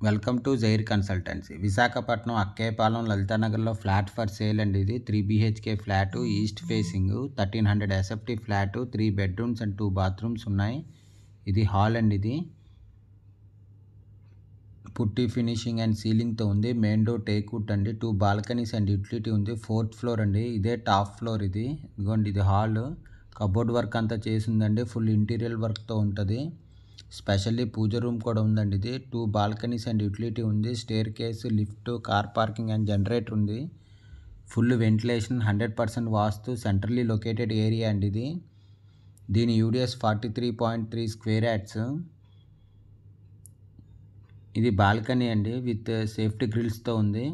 Welcome to జైర్ consultancy. Visakhapatnam Akkepalem లలితానగర్లో flat for sale అండి. ఇది 3 BHK flat, east facing, 1300 SFT flat, 3 bedrooms and 2 bathrooms ఉన్నాయి. ఇది హాల్ అండి. ఇది పుట్టి ఫినిషింగ్ అండ్ సీలింగ్తో ఉంది. మెయిన్ డోర్ టేక్వుడ్ అండి. 2 బాల్కనీస్ అండ్ యూటిలిటీ ఉంది. 4th ఫ్లోర్ అండి. ఇదే టాప్ ఫ్లోర్. ఇదిగోండి, ఇది హాల్. కబోర్డ్ వర్క్ అంతా చేసిందండి. ఫుల్ ఇంటీరియర్ వర్క్తో ఉంటుంది. స్పెషల్లీ పూజ రూమ్ కూడా ఉందండి. ఇది 2 బాల్కనీస్ అండ్ యూటిలిటీ ఉంది. Staircase, lift, car parking and generator ఉంది. Full ventilation, 100% vastu, centrally located area అండి. దీని యూడిఎస్ 43.3 స్క్వేర్ యార్డ్స్. ఇది బాల్కనీ అండి, విత్ సేఫ్టీ గ్రిల్స్తో ఉంది.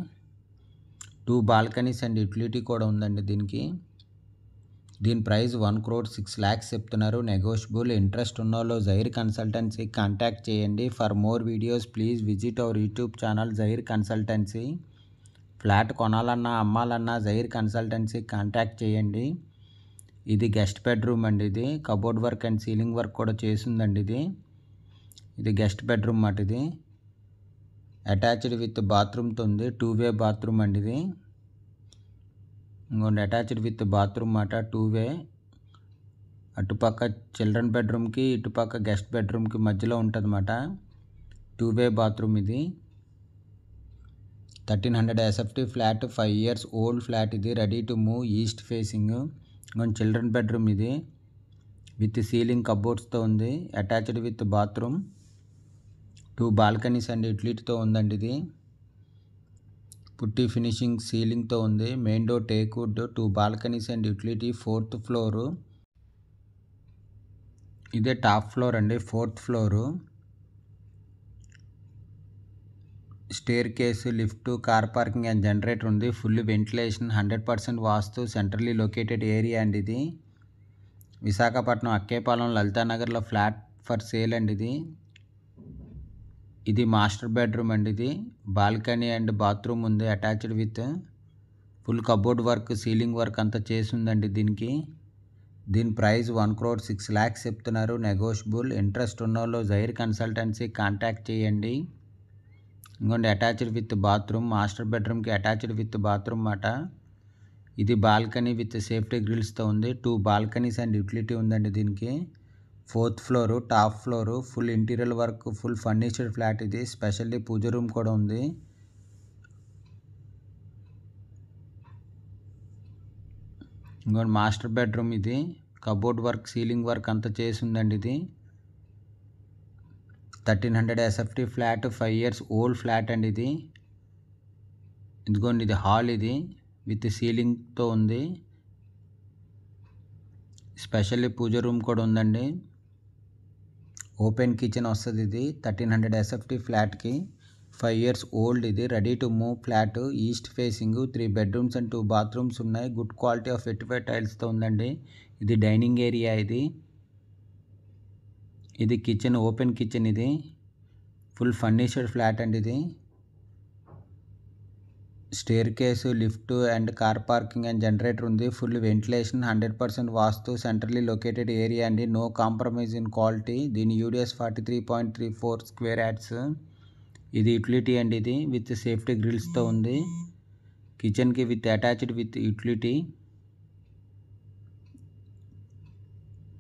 2 బాల్కనీస్ అండ్ యూటిలిటీ కూడా ఉందండి. దీని ప్రైస్ 1,06 lakhs చెప్తున్నారు. నెగోషియబుల్. ఇంట్రెస్ట్ ఉన్నోళ్ళు జైర్ కన్సల్టెన్సీ కాంటాక్ట్ చేయండి. For more videos please visit our YouTube channel Jair consultancy. Flat కొనాలన్నా అమ్మాలన్నా జైర్ కన్సల్టెన్సీ కాంటాక్ట్ చేయండి. ఇది గెస్ట్ బెడ్రూమ్ అండి. ఇది cupboard work and ceiling work కూడా చేసిందండి. ఇది గెస్ట్ బెడ్రూమ్ మాట. ఇది అటాచ్డ్ విత్ బాత్రూమ్తో ఉంది. 2-way బాత్రూమ్ అండి. ఇది ఇంకొండి, అటాచ్డ్ విత్ బాత్రూమ్ మాట. 2-way. అటుపక్క చిల్డ్రన్ బెడ్రూమ్కి, ఇటుపక్క గెస్ట్ బెడ్రూమ్కి మధ్యలో ఉంటుంది అన్నమాట. 2-way bathroom. ఇది 1300 SFT flat, 5 years old flat. ఇది ready to move, east facing. ఇంకొండి, చిల్డ్రన్ బెడ్రూమ్. ఇది విత్ సీలింగ్ కబోర్డ్స్తో ఉంది. Attached with bathroom, 2 balconies and యూటిలిటీతో ఉందండి. ఇది పుట్టి ఫినిషింగ్ సీలింగ్తో ఉంది. Main door teakwood, 2 balconies and utility. 4th floor. ఇదే టాప్ ఫ్లోర్ అండి. 4th floor. Staircase, lift, car parking and generator ఉంది. Full ventilation, 100% vastu, centrally located area అండి. ఇది విశాఖపట్నం అక్కేపాలెం లలితానగర్లో ఫ్లాట్ ఫర్ సేల్ అండి. ఇది మాస్టర్ బెడ్రూమ్ అండి. ఇది బాల్కనీ అండ్ బాత్రూమ్ ఉంది. Attached with full cupboard work, ceiling work అంతా చేసి ఉందండి. దీని ప్రైస్ 1,06 lakhs చెప్తున్నారు. నెగోషియబుల్. ఇంట్రెస్ట్ ఉన్నోళ్ళు జైర్ కన్సల్టెన్సీ కాంటాక్ట్ చేయండి. ఇంకోండి, అటాచ్డ్ విత్ బాత్రూమ్, మాస్టర్ బెడ్రూమ్కి అటాచ్డ్ విత్ బాత్రూమ్ మాట. ఇది బాల్కనీ విత్ సేఫ్టీ గ్రిల్స్తో ఉంది. 2 బాల్కనీస్ అండ్ యూటిలిటీ ఉందండి. 4th floor, top floor, full interior work, full furnished flat. ఇది స్పెషల్లీ పూజ రూమ్ కూడా ఉంది. ఇంకోటి మాస్టర్ బెడ్రూమ్. ఇది కబోర్డ్ వర్క్, సీలింగ్ వర్క్ అంతా చేసి ఉందండి. ఇది 1300 SFT flat, 5 years old flat అండి. ఇదిగోండి, ఇది హాల్. ఇది విత్ సీలింగ్తో ఉంది. స్పెషల్లీ పూజ రూమ్ కూడా ఉందండి. ఓపెన్ కిచెన్ వస్తుంది. ఇది 1300 SFT ఫ్లాట్కి, 5 years ఓల్డ్. ఇది ready to move flat, east facing, 3 bedrooms and 2 bathrooms ఉన్నాయి. గుడ్ క్వాలిటీ ఆఫ్ వెటిఫైడ్ టైల్స్తో ఉందండి. ఇది డైనింగ్ ఏరియా. ఇది కిచెన్, ఓపెన్ కిచెన్. ఇది ఫుల్ ఫర్నిచర్డ్ ఫ్లాట్ అండి. ఇది staircase, lift and car parking and generator ఉంది. Full ventilation, 100% vastu, centrally located area అండి. No compromise in quality. దీని యూడిఎస్ 43.34 స్క్వేర్ యార్డ్స్. ఇది యూటిలిటీ అండి. ఇది విత్ సేఫ్టీ గ్రిల్స్తో ఉంది. కిచెన్కి విత్ అటాచ్డ్ విత్ యూటిలిటీ.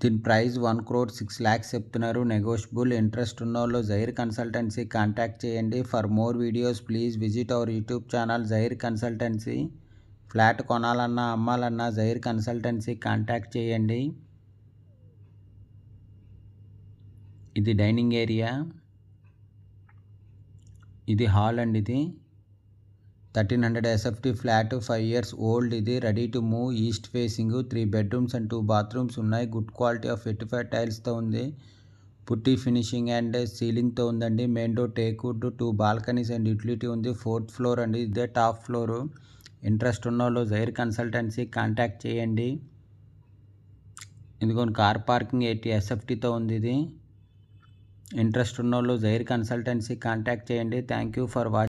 దీని ప్రైస్ 1,06 lakhs చెప్తున్నారు. నెగోషియబుల్. ఇంట్రెస్ట్ ఉన్నోళ్ళు జైర్ కన్సల్టెన్సీ కాంటాక్ట్ చేయండి. For more videos please visit our YouTube channel Jair consultancy. Flat కొనాలన్నా అమ్మాలన్నా జైర్ కన్సల్టెన్సీ కాంటాక్ట్ చేయండి. ఇది డైనింగ్ ఏరియా. ఇది హాల్ అండి. ఇది 1300 SFT ఫ్లాట్, 5 years ఓల్డ్. ఇది ready to move, east facing, 3 bedrooms and 2 bathrooms ఉన్నాయి. గుడ్ క్వాలిటీ ఆఫ్ వెటిఫైడ్ టైల్స్తో ఉంది. పుట్టి ఫినిషింగ్ అండ్ సీలింగ్తో ఉందండి. Main door teakwood, 2 balconies and utility ఉంది. 4th ఫ్లోర్ అండి. ఇదే టాప్ ఫ్లోరు. ఇంట్రెస్ట్ ఉన్నోళ్ళు జైర్ కన్సల్టెన్సీ కాంటాక్ట్ చేయండి. ఇదిగోండి, కార్ పార్కింగ్ 80 SFTతో ఉంది. ఇది ఇంట్రెస్ట్ ఉన్నోళ్ళు జైర్ కన్సల్టెన్సీ కాంటాక్ట్ చేయండి. Thank you for watching.